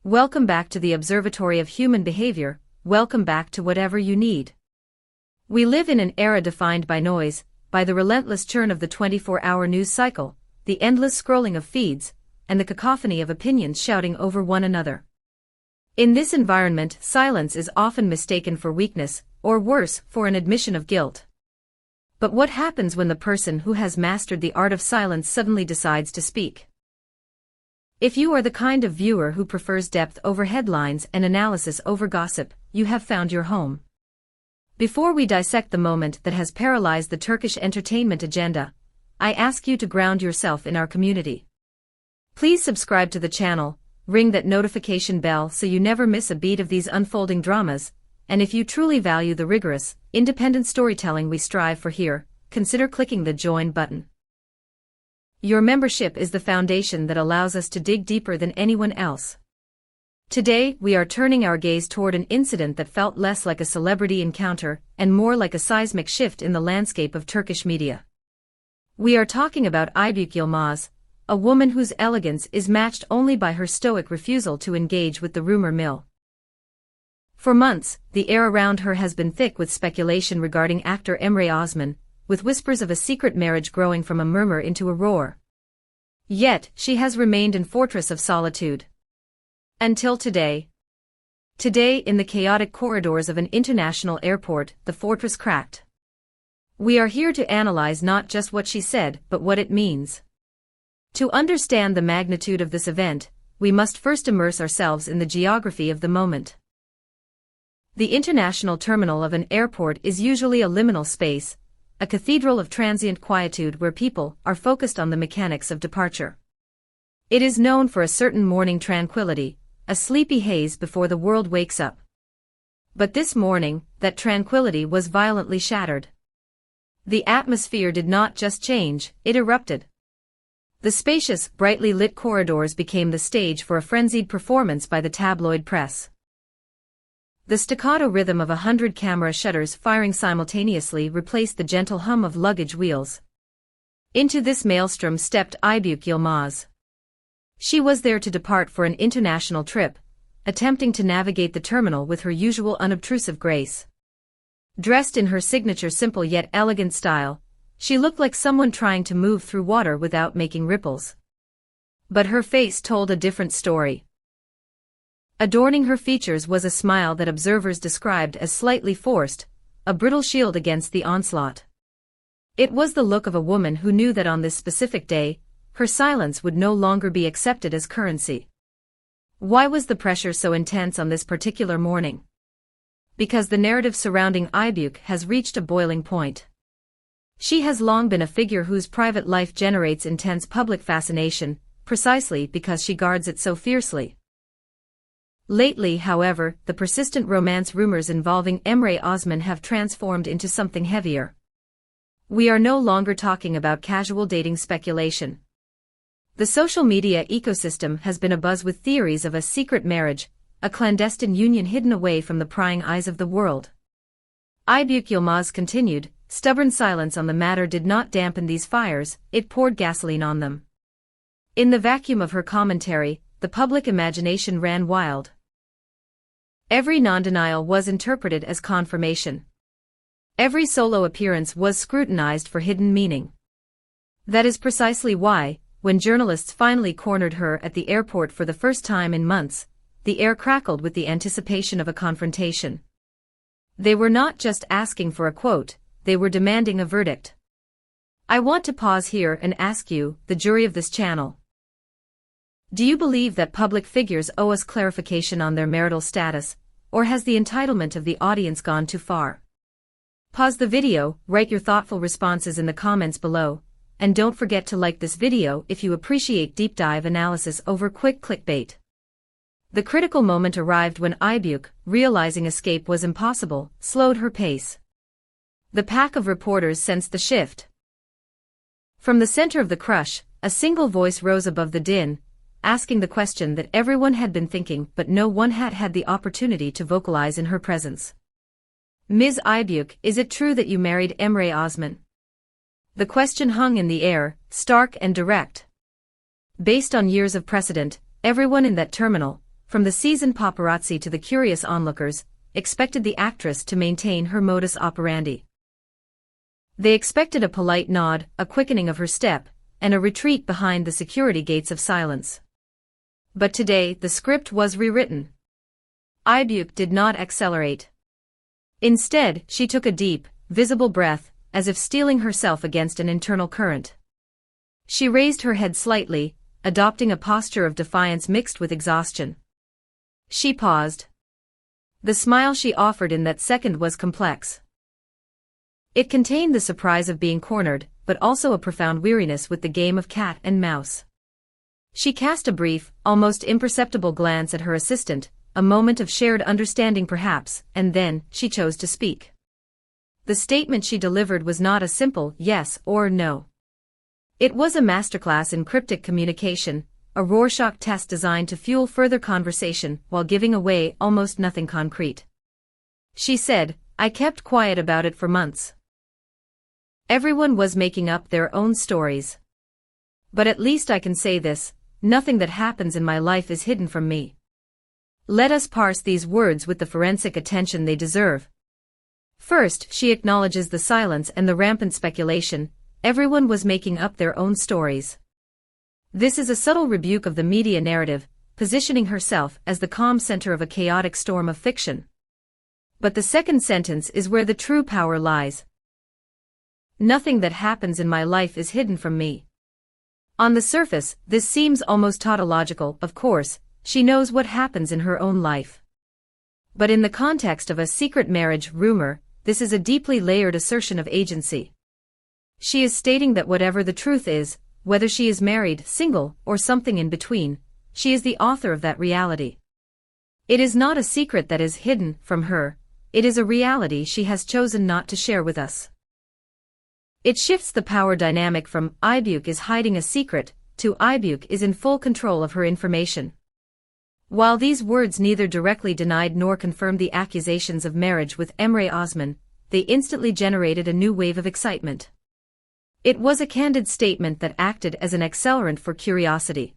Welcome back to the Observatory of Human Behavior, welcome back to whatever you need. We live in an era defined by noise, by the relentless churn of the 24-hour news cycle, the endless scrolling of feeds, and the cacophony of opinions shouting over one another. In this environment, silence is often mistaken for weakness, or worse, for an admission of guilt. But what happens when the person who has mastered the art of silence suddenly decides to speak? If you are the kind of viewer who prefers depth over headlines and analysis over gossip, you have found your home. Before we dissect the moment that has paralyzed the Turkish entertainment agenda, I ask you to ground yourself in our community. Please subscribe to the channel, ring that notification bell so you never miss a beat of these unfolding dramas, and if you truly value the rigorous, independent storytelling we strive for here, consider clicking the join button. Your membership is the foundation that allows us to dig deeper than anyone else. Today, we are turning our gaze toward an incident that felt less like a celebrity encounter and more like a seismic shift in the landscape of Turkish media. We are talking about Aybük Yılmaz, a woman whose elegance is matched only by her stoic refusal to engage with the rumor mill. For months, the air around her has been thick with speculation regarding actor Emre Osman, with whispers of a secret marriage growing from a murmur into a roar. Yet, she has remained in fortress of solitude. Until today. Today, in the chaotic corridors of an international airport, the fortress cracked. We are here to analyze not just what she said, but what it means. To understand the magnitude of this event, we must first immerse ourselves in the geography of the moment. The international terminal of an airport is usually a liminal space, a cathedral of transient quietude where people are focused on the mechanics of departure. It is known for a certain morning tranquility, a sleepy haze before the world wakes up. But this morning, that tranquility was violently shattered. The atmosphere did not just change, it erupted. The spacious, brightly lit corridors became the stage for a frenzied performance by the tabloid press. The staccato rhythm of 100 camera shutters firing simultaneously replaced the gentle hum of luggage wheels. Into this maelstrom stepped Aybük Yılmaz. She was there to depart for an international trip, attempting to navigate the terminal with her usual unobtrusive grace. Dressed in her signature simple yet elegant style, she looked like someone trying to move through water without making ripples. But her face told a different story. Adorning her features was a smile that observers described as slightly forced, a brittle shield against the onslaught. It was the look of a woman who knew that on this specific day, her silence would no longer be accepted as currency. Why was the pressure so intense on this particular morning? Because the narrative surrounding Aybük has reached a boiling point. She has long been a figure whose private life generates intense public fascination, precisely because she guards it so fiercely. Lately, however, the persistent romance rumors involving Emre Osman have transformed into something heavier. We are no longer talking about casual dating speculation. The social media ecosystem has been abuzz with theories of a secret marriage, a clandestine union hidden away from the prying eyes of the world. Aybük Yılmaz continued, stubborn silence on the matter did not dampen these fires, it poured gasoline on them. In the vacuum of her commentary, the public imagination ran wild. Every non-denial was interpreted as confirmation. Every solo appearance was scrutinized for hidden meaning. That is precisely why, when journalists finally cornered her at the airport for the first time in months, the air crackled with the anticipation of a confrontation. They were not just asking for a quote, they were demanding a verdict. I want to pause here and ask you, the jury of this channel. Do you believe that public figures owe us clarification on their marital status, or has the entitlement of the audience gone too far? Pause the video, write your thoughtful responses in the comments below, and don't forget to like this video if you appreciate deep dive analysis over quick clickbait. The critical moment arrived when Aybük, realizing escape was impossible, slowed her pace. The pack of reporters sensed the shift. From the center of the crush, a single voice rose above the din, asking the question that everyone had been thinking but no one had had the opportunity to vocalize in her presence. Ms. Aybük, is it true that you married Emre Osman? The question hung in the air, stark and direct. Based on years of precedent, everyone in that terminal, from the seasoned paparazzi to the curious onlookers, expected the actress to maintain her modus operandi. They expected a polite nod, a quickening of her step, and a retreat behind the security gates of silence. But today the script was rewritten. Aybük did not accelerate. Instead, she took a deep, visible breath, as if steeling herself against an internal current. She raised her head slightly, adopting a posture of defiance mixed with exhaustion. She paused. The smile she offered in that second was complex. It contained the surprise of being cornered, but also a profound weariness with the game of cat and mouse. She cast a brief, almost imperceptible glance at her assistant, a moment of shared understanding perhaps, and then she chose to speak. The statement she delivered was not a simple yes or no. It was a masterclass in cryptic communication, a Rorschach test designed to fuel further conversation while giving away almost nothing concrete. She said, "I kept quiet about it for months. Everyone was making up their own stories. But at least I can say this, nothing that happens in my life is hidden from me." Let us parse these words with the forensic attention they deserve. First, she acknowledges the silence and the rampant speculation. Everyone was making up their own stories. This is a subtle rebuke of the media narrative, positioning herself as the calm center of a chaotic storm of fiction. But the second sentence is where the true power lies. Nothing that happens in my life is hidden from me. On the surface, this seems almost tautological. Of course, she knows what happens in her own life. But in the context of a secret marriage rumor, this is a deeply layered assertion of agency. She is stating that whatever the truth is, whether she is married, single, or something in between, she is the author of that reality. It is not a secret that is hidden from her, it is a reality she has chosen not to share with us. It shifts the power dynamic from Aybük is hiding a secret to Aybük is in full control of her information. While these words neither directly denied nor confirmed the accusations of marriage with Emre Osman, they instantly generated a new wave of excitement. It was a candid statement that acted as an accelerant for curiosity.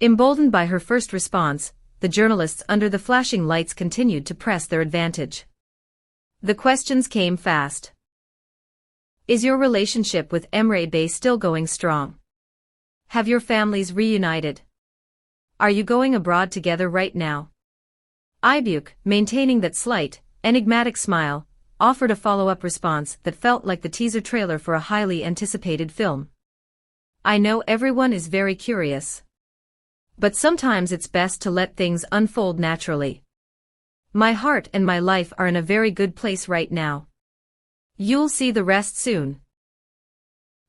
Emboldened by her first response, the journalists under the flashing lights continued to press their advantage. The questions came fast. Is your relationship with Emre Bey still going strong? Have your families reunited? Are you going abroad together right now? Aybük, maintaining that slight, enigmatic smile, offered a follow-up response that felt like the teaser trailer for a highly anticipated film. I know everyone is very curious. But sometimes it's best to let things unfold naturally. My heart and my life are in a very good place right now. You'll see the rest soon.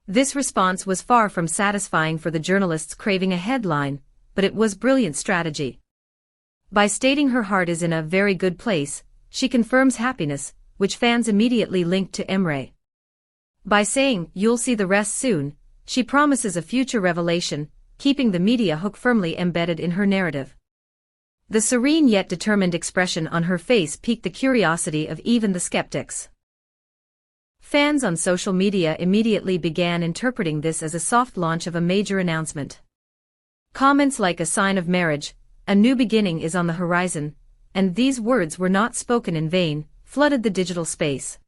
This response was far from satisfying for the journalists craving a headline, but it was brilliant strategy. By stating her heart is in a very good place, she confirms happiness, which fans immediately linked to Emre. By saying, "You'll see the rest soon," she promises a future revelation, keeping the media hook firmly embedded in her narrative. The serene yet determined expression on her face piqued the curiosity of even the skeptics. Fans on social media immediately began interpreting this as a soft launch of a major announcement. Comments like "a sign of marriage," "a new beginning is on the horizon," and "these words were not spoken in vain," flooded the digital space.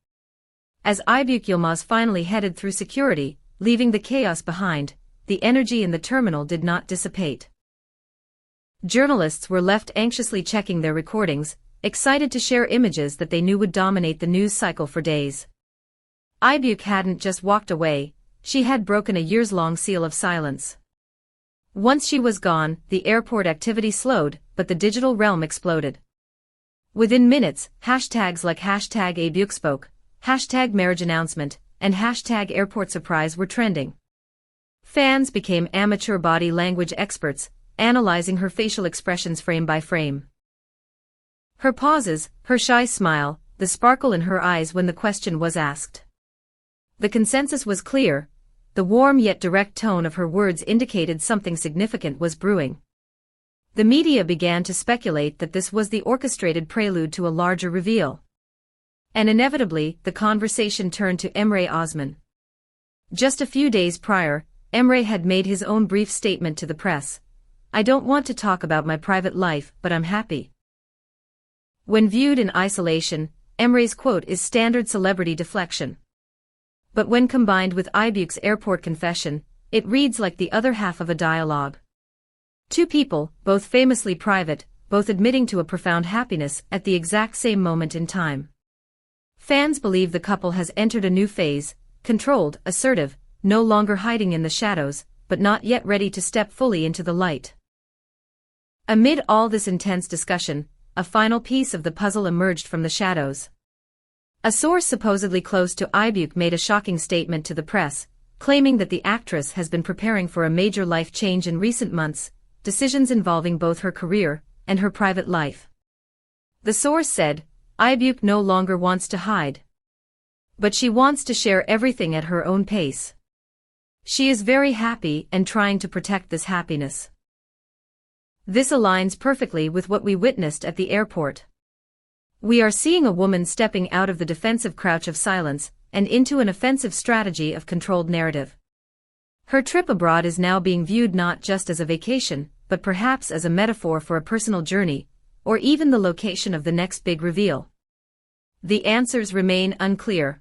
As Aybük Yılmaz finally headed through security, leaving the chaos behind, the energy in the terminal did not dissipate. Journalists were left anxiously checking their recordings, excited to share images that they knew would dominate the news cycle for days. Aybük hadn't just walked away, she had broken a years-long seal of silence. Once she was gone, the airport activity slowed, but the digital realm exploded. Within minutes, hashtags like #AybükSpoke, #marriage announcement, and #airport surprise were trending. Fans became amateur body language experts, analyzing her facial expressions frame by frame. Her pauses, her shy smile, the sparkle in her eyes when the question was asked. The consensus was clear. The warm yet direct tone of her words indicated something significant was brewing. The media began to speculate that this was the orchestrated prelude to a larger reveal. And inevitably, the conversation turned to Emre Osman. Just a few days prior, Emre had made his own brief statement to the press. I don't want to talk about my private life, but I'm happy. When viewed in isolation, Emre's quote is standard celebrity deflection. But when combined with Aybük's airport confession, it reads like the other half of a dialogue. Two people, both famously private, both admitting to a profound happiness at the exact same moment in time. Fans believe the couple has entered a new phase, controlled, assertive, no longer hiding in the shadows, but not yet ready to step fully into the light. Amid all this intense discussion, a final piece of the puzzle emerged from the shadows. A source supposedly close to Aybük made a shocking statement to the press, claiming that the actress has been preparing for a major life change in recent months, decisions involving both her career and her private life. The source said, Aybük no longer wants to hide. But she wants to share everything at her own pace. She is very happy and trying to protect this happiness. This aligns perfectly with what we witnessed at the airport. We are seeing a woman stepping out of the defensive crouch of silence and into an offensive strategy of controlled narrative. Her trip abroad is now being viewed not just as a vacation, but perhaps as a metaphor for a personal journey, or even the location of the next big reveal. The answers remain unclear.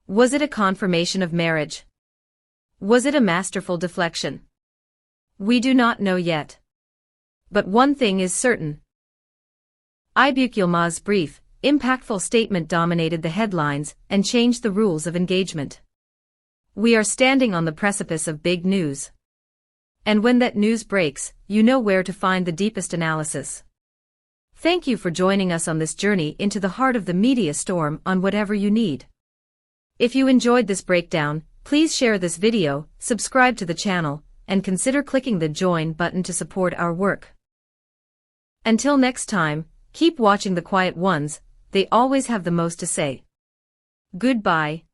Was it a confirmation of marriage? Was it a masterful deflection? We do not know yet. But one thing is certain. Aybük Yılmaz's brief, impactful statement dominated the headlines and changed the rules of engagement. We are standing on the precipice of big news. And when that news breaks, you know where to find the deepest analysis. Thank you for joining us on this journey into the heart of the media storm on Whatever You Need. If you enjoyed this breakdown, please share this video, subscribe to the channel, and consider clicking the join button to support our work. Until next time, keep watching The Quiet Ones, they always have the most to say. Goodbye.